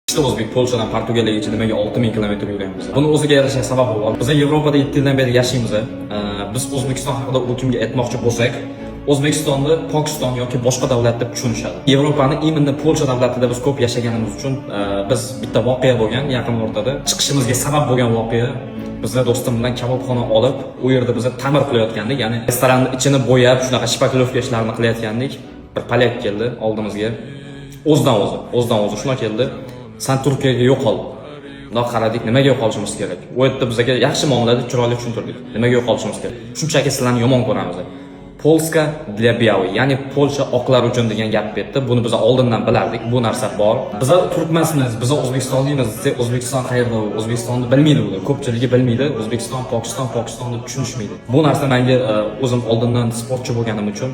İşte O'zbek Polshadan Portugaliyaga nimaga 6000 kilometr yurganmiz. Buni o'ziga yarasha sabab bor. Biz Yevropada 7 yildan beri yashaymiz. Biz O'zbekiston haqida u kimga aytmoqchi bo'lsak, O'zbekistonni Pokiston yoki boshqa davlat deb tushunishadi. Yevropani imенно Polsha davlatida biz ko'p yashaganimiz uchun biz bitta voqea bo'lgan yaqin o'rtada. Chiqishimizga sabab bo'lgan voqea, bizlar do'stim bilan kabobxona olib, u yerda biz ta'mir qilayotgandik, ya'ni restoranning ichini bo'yab, shunaqa shpaklovka ishlarini qilayotgandik. Bir polyak keldi oldimizga. O'zidan o'zi shuna keldi. Sen Turkiyaga yo'qol. Bundoq qaradik, nimaga yo'qolishimiz kerak? U yerda bizga yaxshi muomalada chiroyli tushuntirdik. Nimaga yo'qolishimiz kerak? Shunchaki sizlarni yomon ko'ramiz. Polska для белых, ya'ni Polsha oqlar uchun degan gap ketdi. Buni biz oldindan bilardik. Bu narsa bor. Biz turkmansimiz, biz O'zbekistonlimiz. O'zbekiston qayerda? O'zbekistonni bilmaydi ular. Ko'pchiligi bilmaydi. O'zbekiston, Pokistonni tushunishmaydi. Bu narsa menga o'zim oldindan sportchi bo'lganim uchun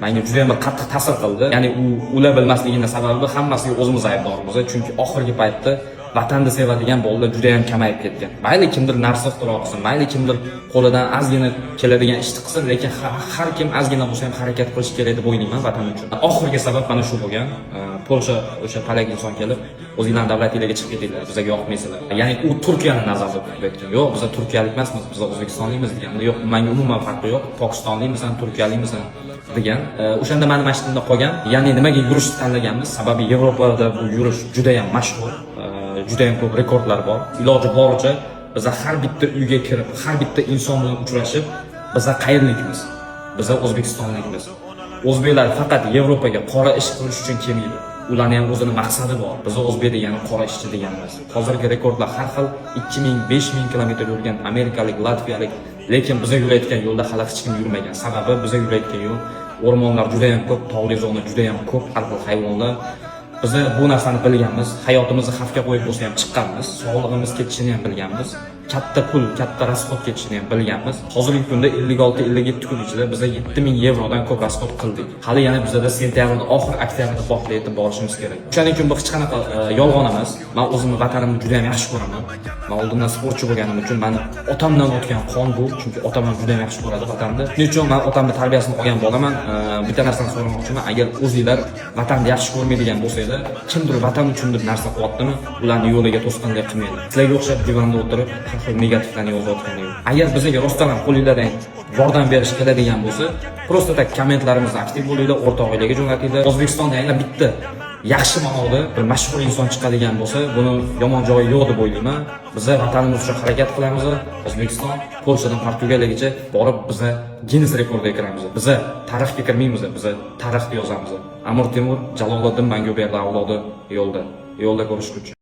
menga juda ham qattiq ta'sir qildi. Ya'ni ular bilmasligining sababi hammasiga o'zimiz aybdormiz. Chunki oxirgi paytda vatanni sevadigan bolalar juda ham kamayib ketgan. Mayli kimdir narsa ixtiro qilsin, mayli kimdir qo'lidan ozgina keladigan ishni qilsin, lekin har kim ozgina bo'lsa ham harakat qilish kerak deb o'ylayman vatan uchun. Oxirgi sabab mana shu bo'lgan. Polsha o'sha polyak inson kelib, o'zingizlarning davlatingizga chiqib ketinglar, bizga yoqmaysizlar. Ya'ni u Turkiyani nazarda tutayotgan. Yo'q, biz turkiyalik emasmiz, biz o'zbekistonlikmiz deganda. Yo'q, menga umuman farqi yo'q. Pokistonlikmisan, turkiyalikmisan degan. O'shanda meni mashinamda qolgan. Ya'ni nimaga yurishni tanlaganmiz? Sababi Yevropada bu yurish juda ham mashhur. Juda ham ko'p rekordlar bor. Iloji boricha biz har bitta uyga kirib, har bitta inson bilan uchrashib, biz qayerlikmiz? Biz O'zbekistonlikmiz. O'zbeklar faqat Yevropaga qora ish qilish uchun kelmaydi. Ularning ham o'zining maqsadi bor. Biz o'zbek degani qora ishchi deganimiz. Hozirgi rekordlar har xil 2000, 5000 kilometr yurgan amerikalik, latviyalik, lekin biz yurayotgan yo'lda hali hech kim yurmagan. Sababi biz yurayotgan yo'l o'rmonlar juda ham ko'p, tog'li zona juda ham ko'p, har xil hayvonlar. Biz bu narsani bilganmiz, hayotimizni xavfga qo'yib bo'lsa ham chiqqanmiz, sog'lig'imiz ketishini ham bilganmiz, katta pul, katta rasxod ketishini ham bilganmiz. Hozirgi kunda 56-57 kun ichida biz 7000 yevrodan ko'p rasxod qildik. Hali yana bizda sentyabrda, oxir oktyabrda poxta yetib borishimiz kerak. Shuning uchun bu hech qanaqa yolg'on emas. Men o'zimni vatanimni juda ham yaxshi ko'raman. Men oldindan sportchi bo'lganim uchun meni otamdan o'tgan qon bu, chunki otam ham juda ham yaxshi ko'radi vatanni. Shuning uchun men otamning tarbiyasini olgan bolaman. Bitta narsani so'ramoqchiman, agar o'zingizlar vatanni yaxshi ko'rmaydigan bo'lsanglar, kimdir vatan uchun deb narsa qilyaptimi, ularni yo'liga to'sqinlik qilmaydi. Sizlarga o'xshab divanda o'tirib, har xil negativlarni yozayotgan yo'q. Agar bizga rostdan ham qo'lingizdan yordam berish keladigan bo'lsa, просто tak kommentlarimizda aktiv bo'linglar, o'rtog'inglarga jo'natinglar. O'zbekistonda yana bitta yaxshi ma'noda bir mashhur inson chiqadigan bo'lsa, buni yomon joyi yo'q deb o'ylayman. Biz vatanimiz uchun harakat qilamiz. O'zbekiston Polshadan Portugaliyagacha borib biz Guinness rekordiga kiramiz. Biz tarixga kirmaymiz, biz tarixni yozamiz. Amir Temur, Jaloliddin Manguberdi avlodi yo'lda ko'rishguncha.